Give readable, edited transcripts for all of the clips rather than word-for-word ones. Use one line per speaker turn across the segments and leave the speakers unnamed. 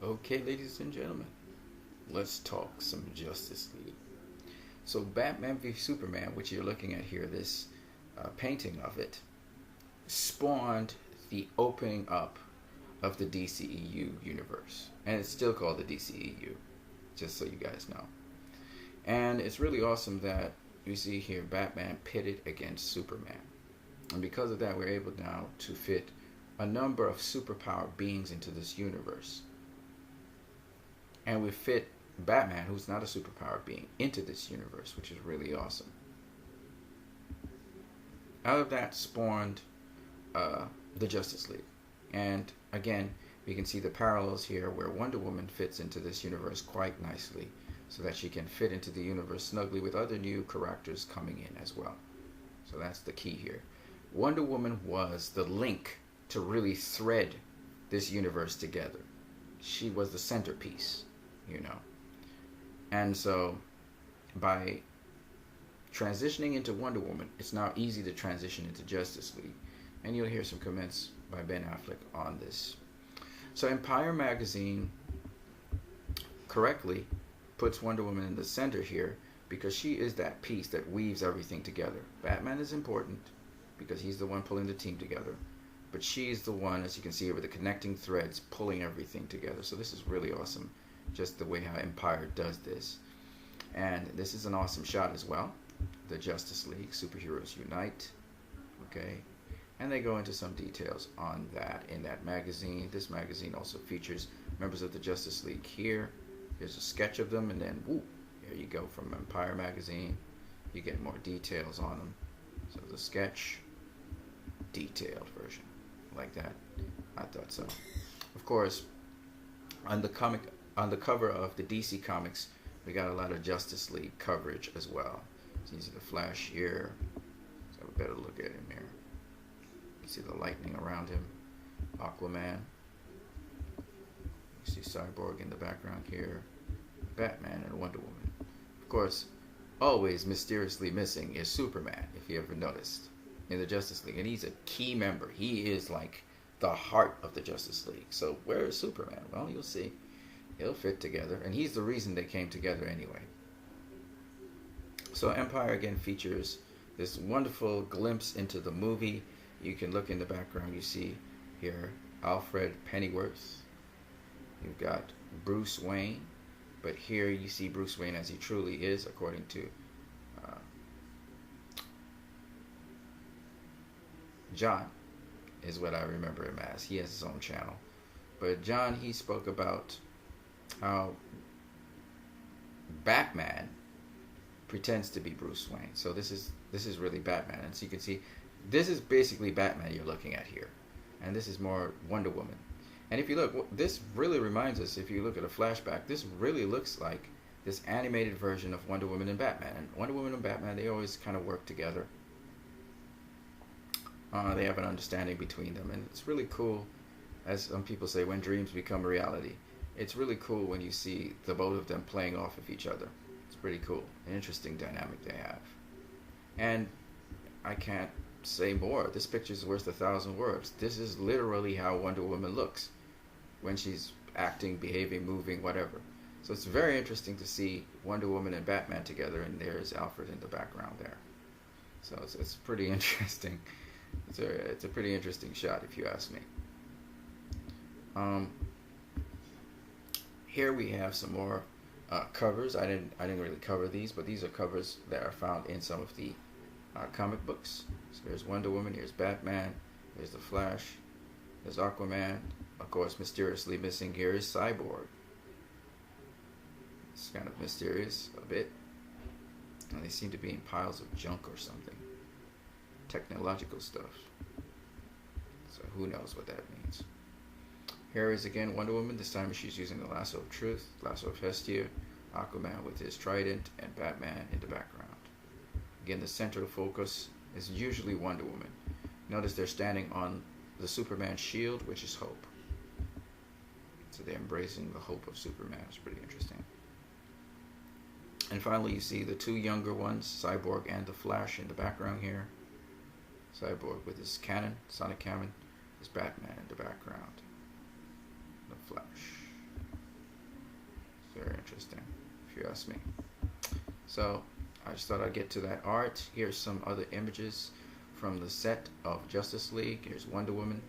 Okay, ladies and gentlemen, let's talk some Justice League. So, Batman v Superman, which you're looking at here, this painting of it, spawned the opening up of the DCEU universe. And it's still called the DCEU, just so you guys know. And it's really awesome that you see here Batman pitted against Superman. And because of that, we're able now to fit a number of superpowered beings into this universe. And we fit Batman, who's not a superpowered being, into this universe, which is really awesome. Out of that spawned the Justice League. And again, we can see the parallels here where Wonder Woman fits into this universe quite nicely so that she can fit into the universe snugly with other new characters coming in as well. So that's the key here. Wonder Woman was the link to really thread this universe together. She was the centerpiece, you know. And so by transitioning into Wonder Woman, it's now easy to transition into Justice League. And you'll hear some comments by Ben Affleck on this. So Empire Magazine correctly puts Wonder Woman in the center here because she is that piece that weaves everything together. Batman is important because he's the one pulling the team together. But she's the one, as you can see here, with the connecting threads pulling everything together. So this is really awesome, just the way how Empire does this. And this is an awesome shot as well. The Justice League, Superheroes Unite. Okay. And they go into some details on that in that magazine. This magazine also features members of the Justice League here. Here's a sketch of them, and then, woo, there you go from Empire Magazine. You get more details on them. So the sketch, detailed version, like that. I thought so. Of course, on the cover of the DC Comics, we got a lot of Justice League coverage as well. So you see the Flash here. Let's have a better look at him here. You see the lightning around him. Aquaman. You see Cyborg in the background here. Batman and Wonder Woman. Of course, always mysteriously missing is Superman, if you ever noticed, in the Justice League. And he's a key member. He is like the heart of the Justice League. So where is Superman? Well, you'll see. He'll fit together. And he's the reason they came together anyway. So Empire again features this wonderful glimpse into the movie. You can look in the background. You see here Alfred Pennyworth. You've got Bruce Wayne. But here you see Bruce Wayne as he truly is, according to John, is what I remember him as. He has his own channel. But John, he spoke about how Batman pretends to be Bruce Wayne. So this is really Batman. And so you can see this is basically Batman you're looking at here. And this is more Wonder Woman. And if you look, this really reminds us, if you look at a flashback, this really looks like this animated version of Wonder Woman and Batman. And Wonder Woman and Batman, they always kind of work together. They have an understanding between them. And it's really cool, as some people say, when dreams become reality. It's really cool when you see the both of them playing off of each other. It's pretty cool. An interesting dynamic they have. And I can't say more. This picture is worth 1,000 words. This is literally how Wonder Woman looks when she's acting, behaving, moving, whatever. So it's very interesting to see Wonder Woman and Batman together, and there's Alfred in the background there. So it's pretty interesting. It's a pretty interesting shot, if you ask me. Here we have some more covers. I didn't really cover these, but these are covers that are found in some of the comic books. So there's Wonder Woman, here's Batman, there's the Flash, there's Aquaman. Of course, mysteriously missing here is Cyborg. It's kind of mysterious a bit. And they seem to be in piles of junk or something. Technological stuff. So who knows what that means. Here is again Wonder Woman. This time she's using the Lasso of Truth, Lasso of Hestia, Aquaman with his trident, and Batman in the background. Again, the center of focus is usually Wonder Woman. Notice they're standing on the Superman shield, which is hope. So they're embracing the hope of Superman. It's pretty interesting. And finally, you see the two younger ones, Cyborg and the Flash, in the background here. Cyborg with his sonic cannon, his Batman in the background. The Flash. interesting, if you ask me. So I just thought I'd get to that art. Here's some other images from the set of Justice League. Here's Wonder Woman.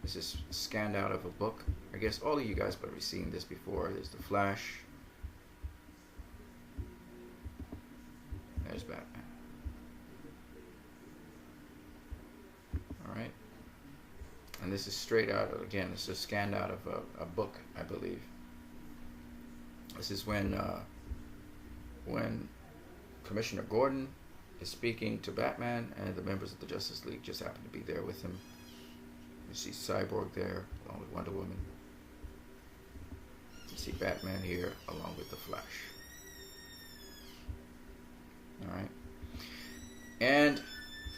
This is scanned out of a book. I guess all of you guys probably seen this before. There's the Flash. There's Batman. Alright. And this is straight out of, again, this is scanned out of a book, I believe. This is when Commissioner Gordon is speaking to Batman, and the members of the Justice League just happen to be there with him. You see Cyborg there, along with Wonder Woman. You see Batman here, along with the Flash. Alright. And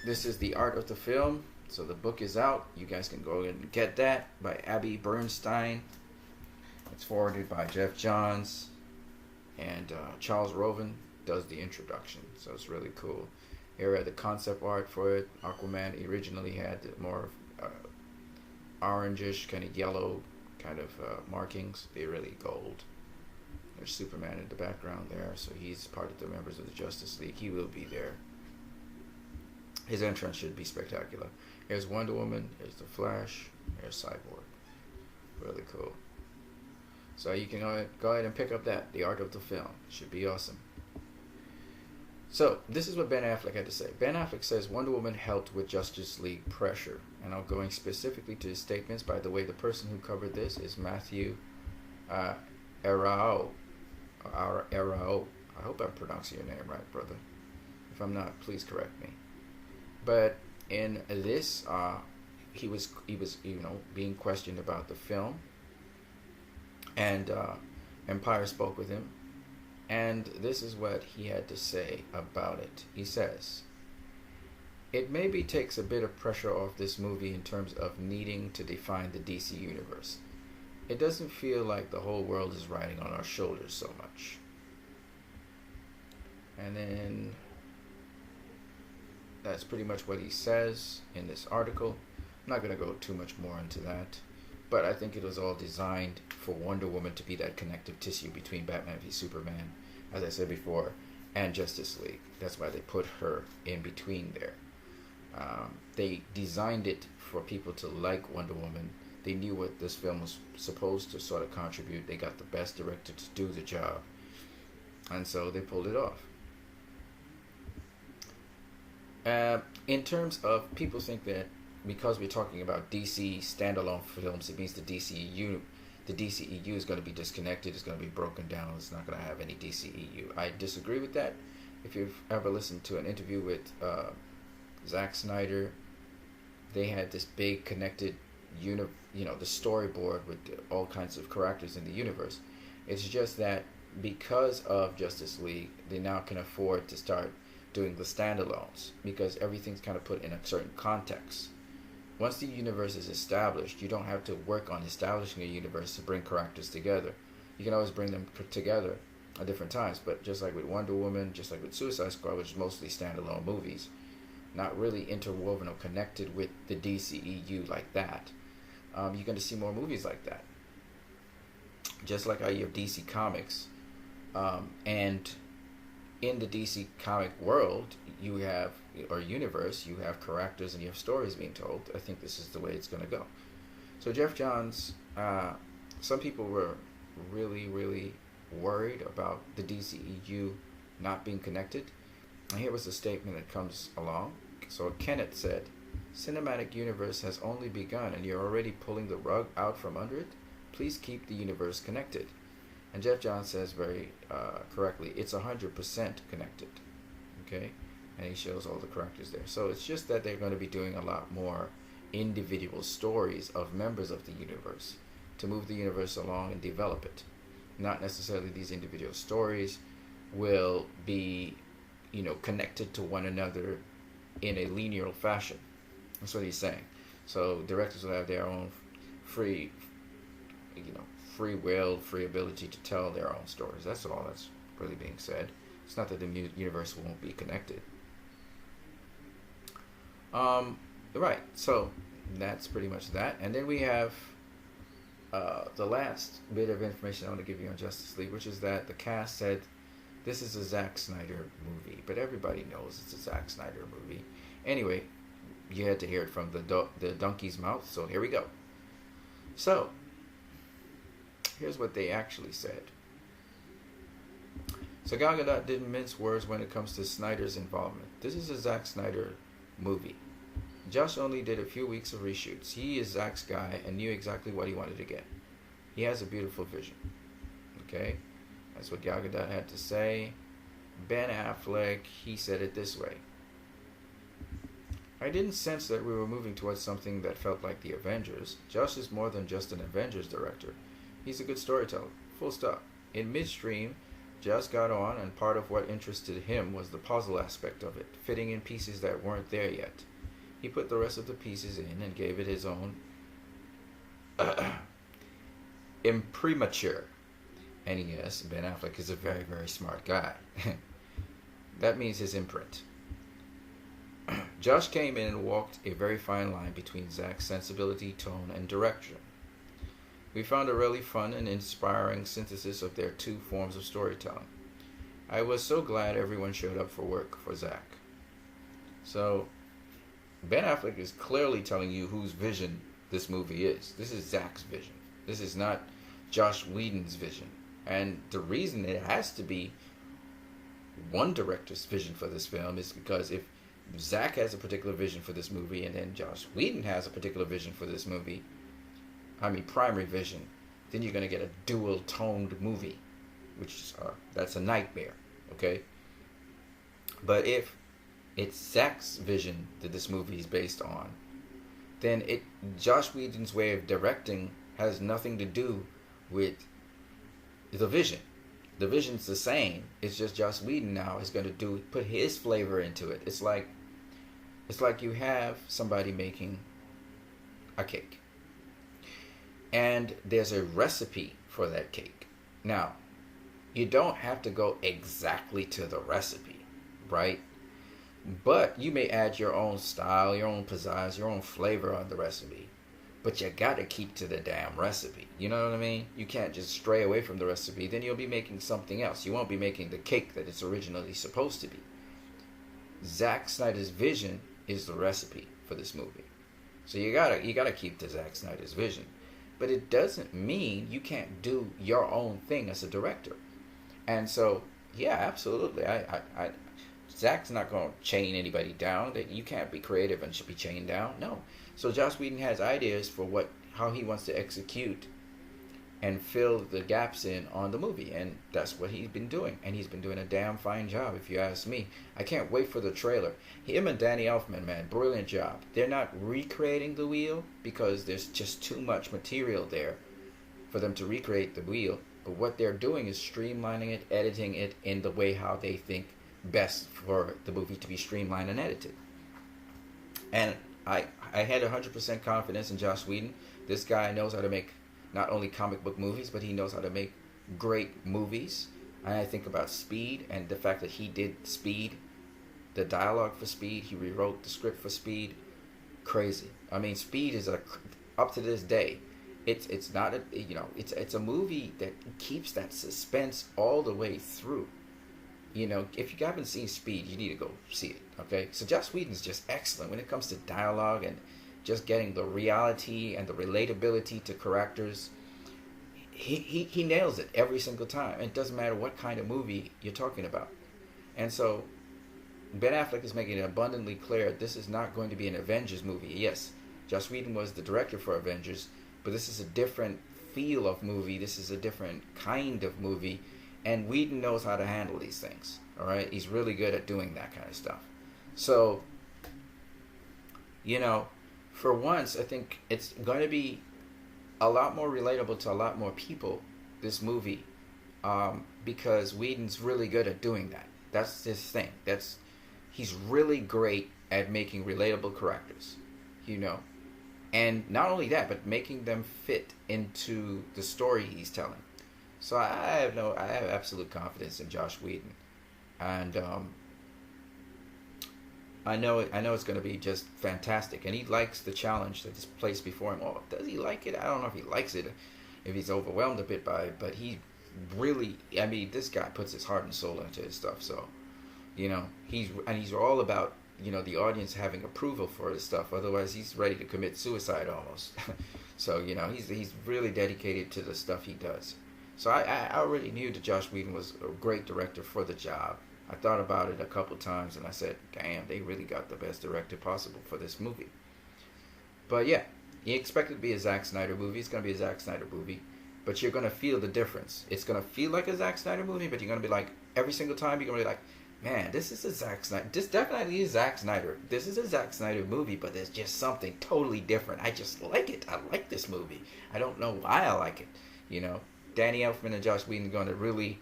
this is the art of the film. So the book is out. You guys can go and get that by Abby Bernstein. It's forwarded by Jeff Johns. And Charles Roven does the introduction. So it's really cool. Here are the concept art for it. Aquaman originally had more orangish, kind of yellow kind of markings. They're really gold. There's Superman in the background there. So he's part of the members of the Justice League. He will be there. His entrance should be spectacular. Here's Wonder Woman. Here's the Flash. Here's Cyborg. Really cool. So you can go ahead and pick up that, the art of the film. It should be awesome. So this is what Ben Affleck had to say. Ben Affleck says Wonder Woman helped with Justice League pressure. And I'm going specifically to his statements. By the way, the person who covered this is Matthew Arao. I hope I'm pronouncing your name right, brother. If I'm not, please correct me. But in this, he was being questioned about the film, and Empire spoke with him, and this is what he had to say about it. He says, "It maybe takes a bit of pressure off this movie in terms of needing to define the DC universe. It doesn't feel like the whole world is riding on our shoulders so much." And then that's pretty much what he says in this article. I'm not going to go too much more into that, but I think it was all designed for Wonder Woman to be that connective tissue between Batman v Superman, as I said before, and Justice League. That's why they put her in between there. They designed it for people to like Wonder Woman. They knew what this film was supposed to sort of contribute. They got the best director to do the job, and so they pulled it off. In terms of, people think that because we're talking about DC standalone films, it means the DCEU is going to be disconnected, it's going to be broken down, it's not going to have any DCEU. I disagree with that. If you've ever listened to an interview with Zack Snyder, they had this big connected the storyboard with all kinds of characters in the universe. It's just that because of Justice League, they now can afford to start doing the standalones, because everything's kind of put in a certain context. Once the universe is established, you don't have to work on establishing a universe to bring characters together. You can always bring them together at different times, but just like with Wonder Woman, just like with Suicide Squad, which is mostly standalone movies, not really interwoven or connected with the DCEU like that. You're going to see more movies like that. Just like how you have DC Comics, and in the DC comic world, you have, or universe, you have characters and you have stories being told. I think this is the way it's going to go. So Jeff Johns, some people were really, really worried about the DCEU not being connected. And here was the statement that comes along. So Kenneth said, "Cinematic universe has only begun and you're already pulling the rug out from under it. Please keep the universe connected." And Jeff Johns says very correctly, it's 100% connected. Okay? And he shows all the characters there. So it's just that they're going to be doing a lot more individual stories of members of the universe to move the universe along and develop it. Not necessarily these individual stories will be, connected to one another in a linear fashion. That's what he's saying. So directors will have their own free will, free ability to tell their own stories. That's all that's really being said. It's not that the universe won't be connected. Right, so that's pretty much that. And then we have the last bit of information I want to give you on Justice League, which is that the cast said this is a Zack Snyder movie, but everybody knows it's a Zack Snyder movie. Anyway, you had to hear it from the donkey's mouth, so here we go. So, here's what they actually said. So Gal Gadot didn't mince words when it comes to Snyder's involvement. This is a Zack Snyder movie. Josh only did a few weeks of reshoots. He is Zack's guy and knew exactly what he wanted to get. He has a beautiful vision. Okay? That's what Gal Gadot had to say. Ben Affleck, he said it this way. I didn't sense that we were moving towards something that felt like the Avengers. Josh is more than just an Avengers director. He's a good storyteller. Full stop. In midstream, Josh got on, and part of what interested him was the puzzle aspect of it, fitting in pieces that weren't there yet. He put the rest of the pieces in and gave it his own imprimatur. And yes, Ben Affleck is a very, very smart guy. That means his imprint. Josh came in and walked a very fine line between Zack's sensibility, tone, and direction. We found a really fun and inspiring synthesis of their two forms of storytelling. I was so glad everyone showed up for work for Zack. So, Ben Affleck is clearly telling you whose vision this movie is. This is Zack's vision. This is not Josh Whedon's vision. And the reason it has to be one director's vision for this film is because if Zack has a particular vision for this movie and then Josh Whedon has a particular vision for this movie, primary vision, then you're going to get a dual-toned movie, which that's a nightmare, okay? But if it's Zack's vision that this movie is based on, then Josh Whedon's way of directing has nothing to do with the vision. The vision's the same. It's just Josh Whedon now is going to put his flavor into it. It's like you have somebody making a cake, and there's a recipe for that cake. Now, you don't have to go exactly to the recipe, right? But you may add your own style, your own pizzazz, your own flavor on the recipe. But you got to keep to the damn recipe. You know what I mean? You can't just stray away from the recipe. Then you'll be making something else. You won't be making the cake that it's originally supposed to be. Zack Snyder's vision is the recipe for this movie. So you gotta keep to Zack Snyder's vision. But it doesn't mean you can't do your own thing as a director. And so, yeah, absolutely. Zack's not going to chain anybody down. That you can't be creative and should be chained down. No. So Joss Whedon has ideas for how he wants to execute and fill the gaps in on the movie, and that's what he's been doing, and he's been doing a damn fine job, if you ask me. I can't wait for the trailer. Him and Danny Elfman, man, brilliant job. They're not recreating the wheel because there's just too much material there for them to recreate the wheel, but what they're doing is streamlining it, editing it in the way how they think best for the movie to be streamlined and edited. And I had 100% confidence in Joss Whedon. This guy knows how to make not only comic book movies, but he knows how to make great movies. And I think about Speed and the fact that he did Speed, the dialogue for Speed, he rewrote the script for Speed. Crazy. I mean, Speed is up to this day, it's not it's a movie that keeps that suspense all the way through. You know, if you haven't seen Speed, you need to go see it, okay? So Joss Whedon's just excellent when it comes to dialogue and just getting the reality and the relatability to characters. He nails it every single time. It doesn't matter what kind of movie you're talking about. And so Ben Affleck is making it abundantly clear this is not going to be an Avengers movie. Yes, Joss Whedon was the director for Avengers, but this is a different feel of movie. This is a different kind of movie. And Whedon knows how to handle these things, all right? He's really good at doing that kind of stuff. So, you know, for once, I think it's going to be a lot more relatable to a lot more people, this movie, because Whedon's really good at doing that. That's his thing. He's really great at making relatable characters, you know. And not only that, but making them fit into the story he's telling. So I have absolute confidence in Joss Whedon, and I know it's going to be just fantastic. And he likes the challenge that is placed before him. Oh, does he like it? I don't know if he likes it. if he's overwhelmed a bit by it, but he really, I mean, this guy puts his heart and soul into his stuff. So, he's all about, the audience having approval for his stuff. Otherwise, he's ready to commit suicide almost. So, he's really dedicated to the stuff he does. So I already knew that Joss Whedon was a great director for the job. I thought about it a couple times and I said, damn, they really got the best director possible for this movie. But yeah, you expect it to be a Zack Snyder movie. It's going to be a Zack Snyder movie. But you're going to feel the difference. It's going to feel like a Zack Snyder movie, but you're going to be like, every single time, you're going to be like, man, this is a Zack Snyder. This definitely is Zack Snyder. This is a Zack Snyder movie, but there's just something totally different. I just like it. I like this movie. I don't know why I like it. Danny Elfman and Joss Whedon are going to really,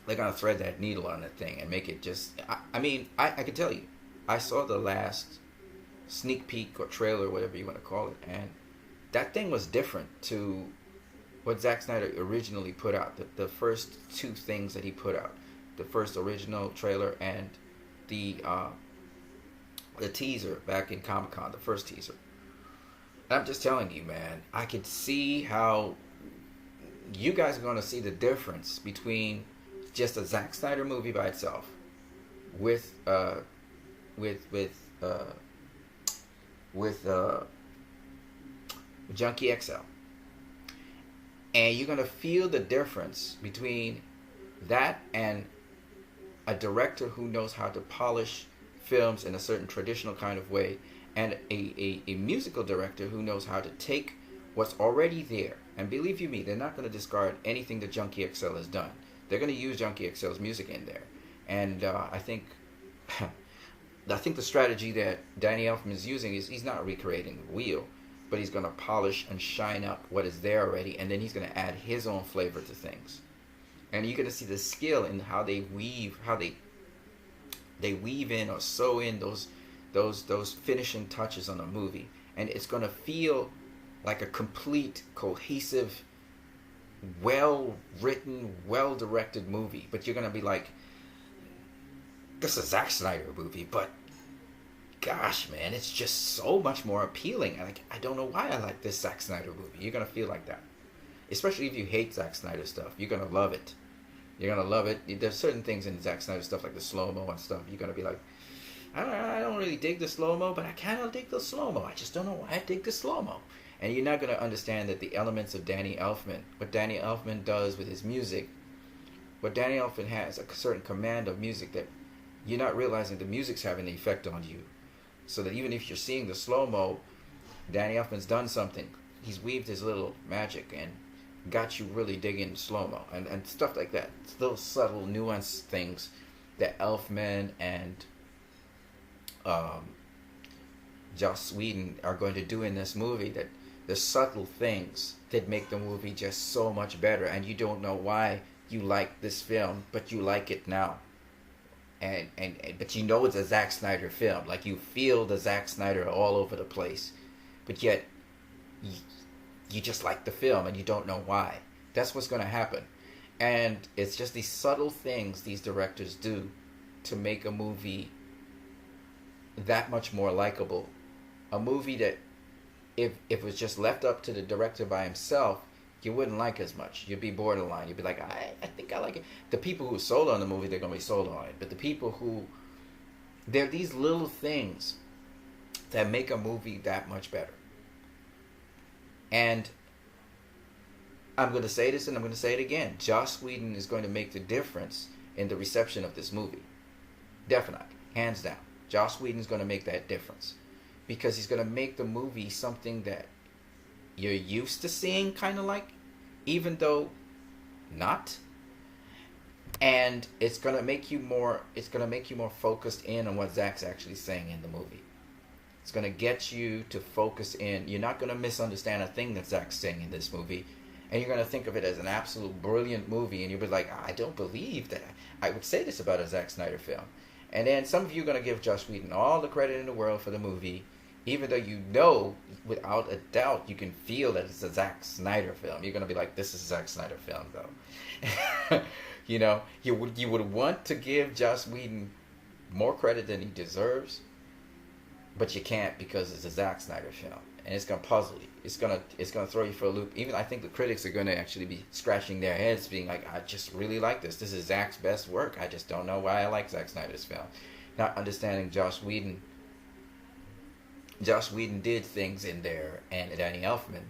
they're going to thread that needle on that thing and make it just, I mean, I can tell you, I saw the last sneak peek or trailer, whatever you want to call it, and that thing was different to what Zack Snyder originally put out. The first two things that he put out, the first original trailer and the teaser back in Comic-Con, the first teaser. And I'm just telling you, man, I could see how you guys are going to see the difference between just a Zack Snyder movie by itself with Junkie XL. And you're going to feel the difference between that and a director who knows how to polish films in a certain traditional kind of way, and a musical director who knows how to take what's already there. And believe you me, they're not going to discard anything that Junkie XL has done. They're going to use Junkie XL's music in there. And I think the strategy that Danny Elfman is using is he's not recreating the wheel, but he's going to polish and shine up what is there already, and then he's going to add his own flavor to things. And you're going to see the skill in how they weave, they weave in or sew in those finishing touches on a movie, and it's going to feel like a complete, cohesive, well-written, well-directed movie. But you're going to be like, this is a Zack Snyder movie, but gosh, man, it's just so much more appealing. I don't know why I like this Zack Snyder movie. You're going to feel like that. Especially if you hate Zack Snyder stuff. You're going to love it. You're going to love it. There's certain things in Zack Snyder stuff, like the slow-mo and stuff. You're going to be like, I don't really dig the slow-mo, but I kind of dig the slow-mo. I just don't know why I dig the slow-mo. And you're not going to understand that the elements of Danny Elfman, what Danny Elfman does with his music, what Danny Elfman has, a certain command of music that you're not realizing the music's having an effect on you. So that even if you're seeing the slow-mo, Danny Elfman's done something. He's weaved his little magic and got you really digging slow-mo and stuff like that. It's those subtle, nuanced things that Elfman and Joss Whedon are going to do in this movie, that the subtle things that make the movie just so much better, and you don't know why you like this film, but you like it now. But you know it's a Zack Snyder film. Like, you feel the Zack Snyder all over the place, but yet you just like the film and you don't know why. That's what's going to happen. And it's just these subtle things these directors do to make a movie that much more likable. A movie that if it was just left up to the director by himself, you wouldn't like as much. You'd be borderline. You'd be like, I think I like it. The people who are sold on the movie, they're going to be sold on it. But the people who, they're these little things that make a movie that much better. And I'm going to say this and I'm going to say it again. Joss Whedon is going to make the difference in the reception of this movie. Definitely. Hands down. Joss Whedon is going to make that difference. Because he's going to make the movie something that you're used to seeing, kind of like, even though not. And it's going to make you more focused in on what Zack's actually saying in the movie. It's going to get you to focus in. You're not going to misunderstand a thing that Zack's saying in this movie. And you're going to think of it as an absolute brilliant movie. And you'll be like, I don't believe that I would say this about a Zack Snyder film. And then some of you are going to give Joss Whedon all the credit in the world for the movie, even though you know, without a doubt, you can feel that it's a Zack Snyder film. You're going to be like, this is a Zack Snyder film, though. You know, you would want to give Joss Whedon more credit than he deserves, but you can't because it's a Zack Snyder film. and it's gonna puzzle you. It's gonna throw you for a loop. Even I think the critics are gonna actually be scratching their heads, being like, I just really like this. This is Zack's best work. I just don't know why I like Zack Snyder's film. Not understanding Joss Whedon. Joss Whedon did things in there, and Danny Elfman,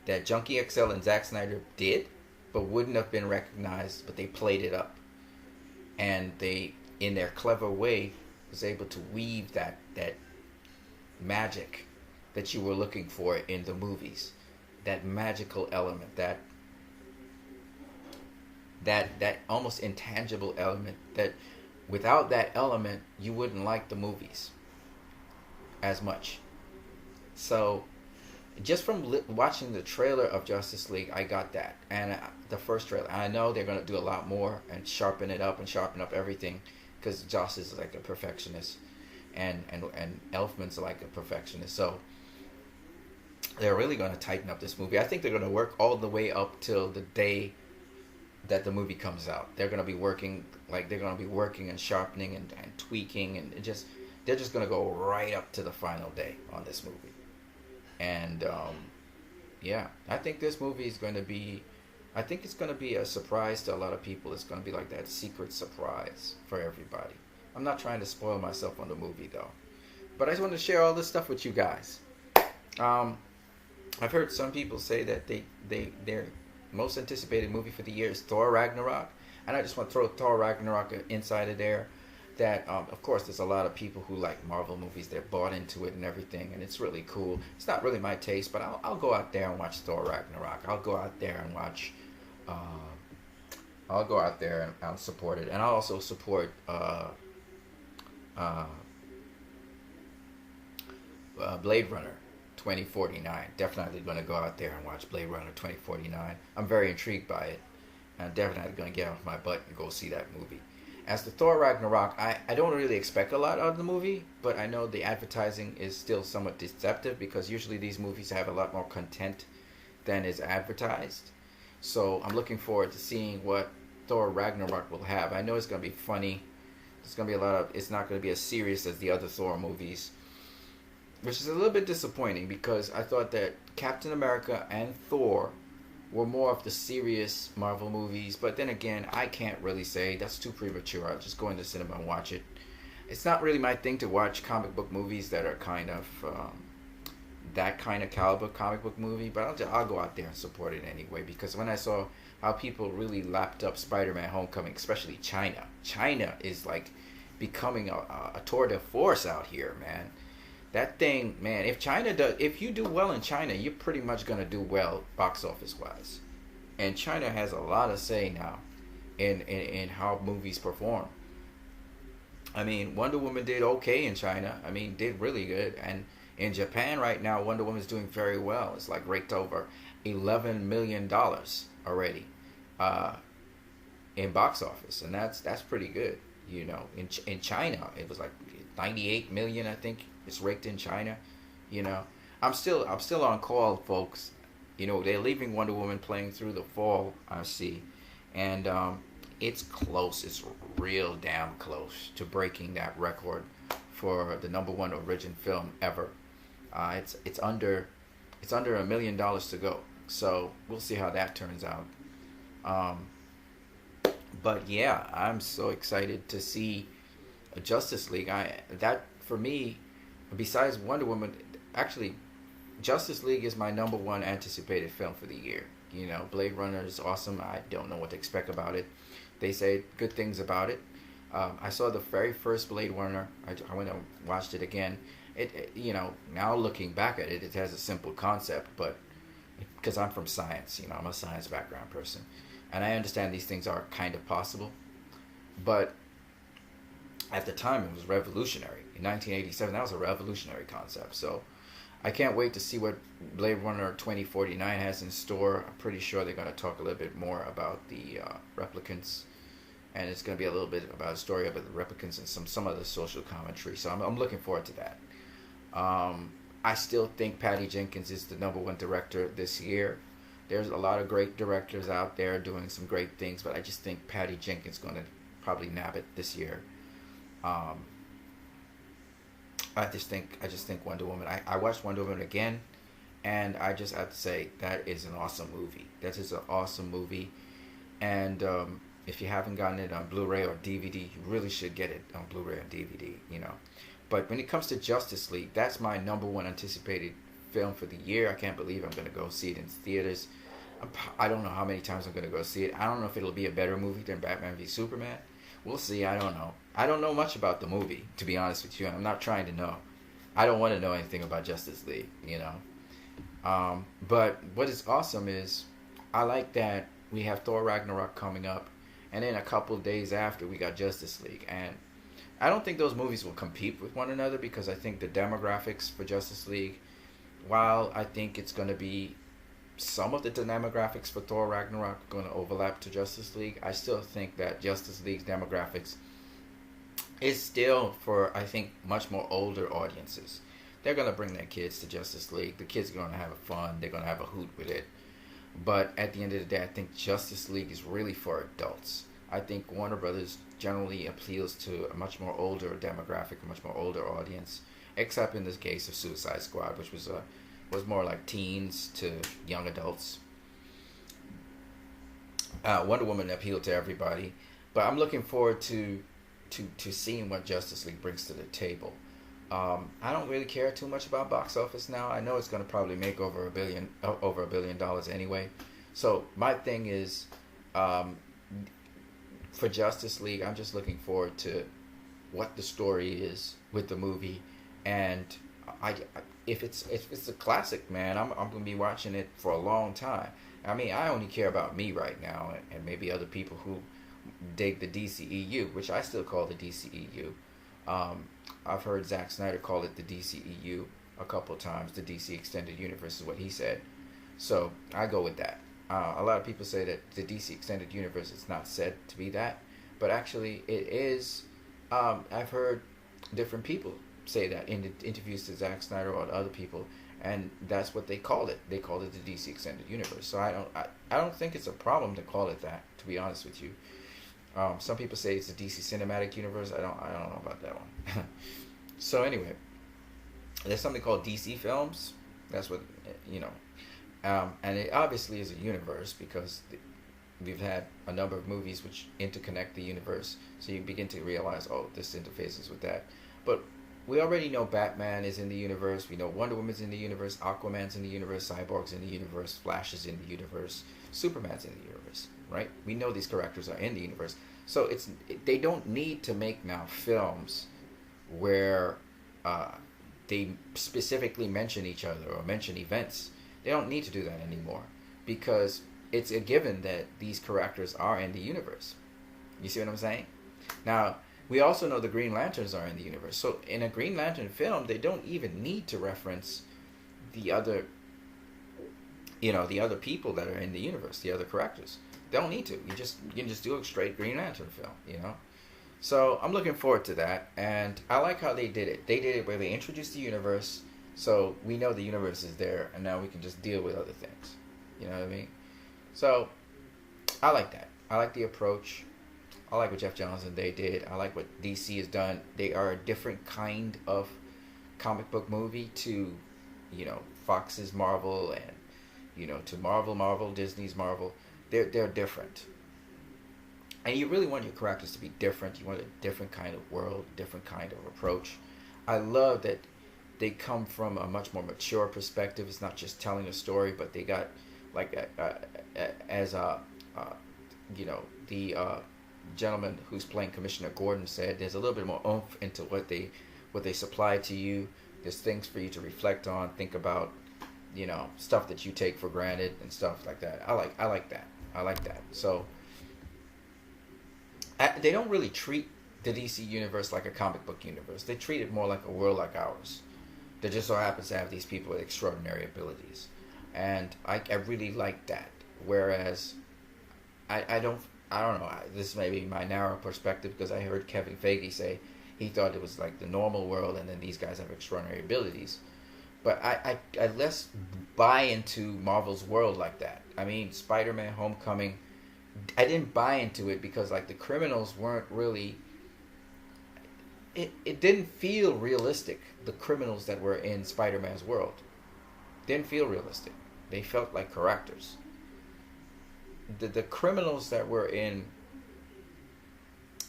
that Junkie XL and Zack Snyder did, but wouldn't have been recognized. But they played it up, and they, in their clever way, was able to weave that magic that you were looking for in the movies, that magical element, that almost intangible element, that without that element you wouldn't like the movies as much. So just from watching the trailer of Justice League, I got that. And the first trailer, I know they're going to do a lot more and sharpen it up and sharpen up everything, because Joss is like a perfectionist, and Elfman's like a perfectionist. So they're really going to tighten up this movie. I think they're going to work all the way up till the day that the movie comes out. They're going to be working, and sharpening and tweaking, and they're just going to go right up to the final day on this movie. And yeah, I think this movie is going to be, I think it's going to be a surprise to a lot of people. It's going to be like that secret surprise for everybody. I'm not trying to spoil myself on the movie though, but I just want to share all this stuff with you guys. I've heard some people say that their most anticipated movie for the year is Thor Ragnarok, and I just want to throw Thor Ragnarok inside of there. That of course there's a lot of people who like Marvel movies. They're bought into it and everything, and it's really cool. It's not really my taste, but I'll go out there and watch Thor Ragnarok. I'll go out there and watch. I'll go out there and I'll support it, and I'll also support Blade Runner 2049. Definitely going to go out there and watch Blade Runner 2049. I'm very intrigued by it. I'm definitely going to get off my butt and go see that movie. As to Thor Ragnarok, I don't really expect a lot out of the movie, but I know the advertising is still somewhat deceptive, because usually these movies have a lot more content than is advertised. So I'm looking forward to seeing what Thor Ragnarok will have. I know it's going to be funny. It's going to be it's not going to be as serious as the other Thor movies, which is a little bit disappointing, because I thought that Captain America and Thor were more of the serious Marvel movies. But then again, I can't really say. That's too premature. I'll just go into the cinema and watch it. It's not really my thing to watch comic book movies that are kind of that kind of caliber comic book movie. But I'll go out there and support it anyway, because when I saw how people really lapped up Spider-Man Homecoming, especially China is like becoming a tour de force out here, man. That thing, man, if you do well in China, you're pretty much going to do well box office wise. And China has a lot of say now in how movies perform. I mean, Wonder Woman did okay in China. I mean, did really good. And in Japan right now, Wonder Woman's doing very well. It's like raked over $11 million already in box office. And that's pretty good. You know, in China, it was like 98 million, I think. It's raked in China. You know, I'm still on call, folks. You know, they're leaving Wonder Woman playing through the fall, I see, and it's close. It's real damn close to breaking that record for the #1 origin film ever. It's under $1 million to go. So we'll see how that turns out. But yeah, I'm so excited to see Justice League. That for me, besides Wonder Woman, actually, Justice League is my #1 anticipated film for the year. You know, Blade Runner is awesome. I don't know what to expect about it. They say good things about it. I saw the very first Blade Runner. I went and watched it again. It you know, now looking back at it, it has a simple concept, but because I'm from science, you know, I'm a science background person, and I understand these things are kind of possible, but at the time it was revolutionary. In 1987, that was a revolutionary concept. So I can't wait to see what Blade Runner 2049 has in store. I'm pretty sure they're going to talk a little bit more about the replicants, and it's going to be a little bit about a story about the replicants and some of the social commentary. So I'm looking forward to that. I still think Patty Jenkins is the #1 director this year. There's a lot of great directors out there doing some great things, but I just think Patty Jenkins is going to probably nab it this year. I just think Wonder Woman. I watched Wonder Woman again And I just have to say that is an awesome movie. That is an awesome movie. And if you haven't gotten it on Blu-ray or DVD, you really should get it on Blu-ray or DVD. You know, but when it comes to Justice League, that's my number one anticipated film for the year. I can't believe I'm going to go see it in theaters. I don't know how many times I'm going to go see it. I don't know if it'll be a better movie than Batman v Superman. We'll see. I don't know. I don't know much about the movie, to be honest with you. I'm not trying to know. I don't want to know anything about Justice League, you know. But what is awesome is I like that we have Thor Ragnarok coming up, and then a couple of days after we got Justice League. And I don't think those movies will compete with one another because I think the demographics for Justice League, while I think it's going to be some of the demographics for Thor Ragnarok are going to overlap to Justice League, I still think that Justice League's demographics is still for, I think, much more older audiences. They're going to bring their kids to Justice League. The kids are going to have fun. They're going to have a hoot with it. But at the end of the day, I think Justice League is really for adults. I think Warner Brothers generally appeals to a much more older demographic, a much more older audience, except in this case of Suicide Squad, which was more like teens to young adults. Wonder Woman appealed to everybody, but I'm looking forward to seeing what Justice League brings to the table. I don't really care too much about box office now. I know it's going to probably make over $1 billion anyway. So my thing is, for Justice League, I'm just looking forward to what the story is with the movie, and if it's a classic, man, I'm going to be watching it for a long time. I mean, I only care about me right now, and maybe other people who dig the DCEU, which I still call the DCEU. I've heard Zack Snyder call it the DCEU a couple of times. The DC Extended Universe is what he said. So I go with that. A lot of people say that the DC Extended Universe is not said to be that, but actually it is. I've heard different people say that in the interviews to Zack Snyder or other people, and that's what they called it. They called it the DC Extended Universe. So I don't think it's a problem to call it that, to be honest with you. Some people say it's the DC Cinematic Universe. I don't know about that one. So anyway, there's something called DC Films. That's what, you know, and it obviously is a universe because we've had a number of movies which interconnect the universe. So you begin to realize, oh, this interfaces with that. But we already know Batman is in the universe. We know Wonder Woman's in the universe. Aquaman's in the universe. Cyborg's in the universe. Flash is in the universe. Superman's in the universe, right? We know these characters are in the universe. So they don't need to make now films where they specifically mention each other or mention events. They don't need to do that anymore because it's a given that these characters are in the universe. You see what I'm saying? Now, we also know the Green Lanterns are in the universe. So in a Green Lantern film, they don't even need to reference the other, the other people that are in the universe, the other characters. They don't need to. You can just do a straight Green Lantern film, So I'm looking forward to that, and I like how they did it. They did it where they introduced the universe, so we know the universe is there, and now we can just deal with other things. You know what I mean? So I like that. I like the approach. I like what Jeff Johns and they did. I like what DC has done. They are a different kind of comic book movie to, Fox's Marvel and, to Marvel, Disney's Marvel. They're different. And you really want your characters to be different. You want a different kind of world, different kind of approach. I love that they come from a much more mature perspective. It's not just telling a story, but they got, the gentleman who's playing Commissioner Gordon said, there's a little bit more oomph into what they supply to you. There's things for you to reflect on, think about, stuff that you take for granted and stuff like that. I like that. So they don't really treat the DC universe like a comic book universe. They treat it more like a world like ours. That just so happens to have these people with extraordinary abilities. And I really like that. Whereas I don't know. This may be my narrow perspective because I heard Kevin Feige say he thought it was like the normal world and then these guys have extraordinary abilities. But I less buy into Marvel's world like that. I mean, Spider-Man Homecoming, I didn't buy into it because the criminals weren't really... It didn't feel realistic, the criminals that were in Spider-Man's world. didn't feel realistic. They felt like characters. The criminals that were in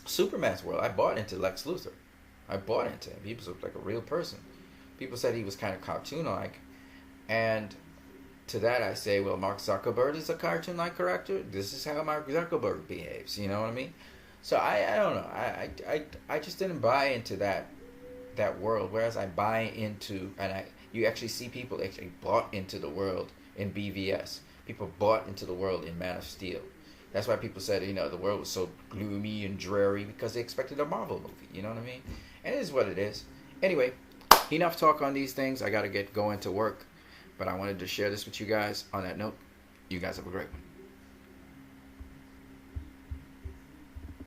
Superman's world, I bought into Lex Luthor. I bought into him. He was like a real person. People said he was kind of cartoon-like, and to that I say, well, Mark Zuckerberg is a cartoon-like character. This is how Mark Zuckerberg behaves. You know what I mean? So I don't know. I just didn't buy into that world. Whereas I buy into, and you actually see people actually bought into the world in BVS. People bought into the world in Man of Steel. That's why people said, the world was so gloomy and dreary, because they expected a Marvel movie. You know what I mean? And it is what it is. Anyway, enough talk on these things. I got to get going to work. But I wanted to share this with you guys. On that note, you guys have a great one.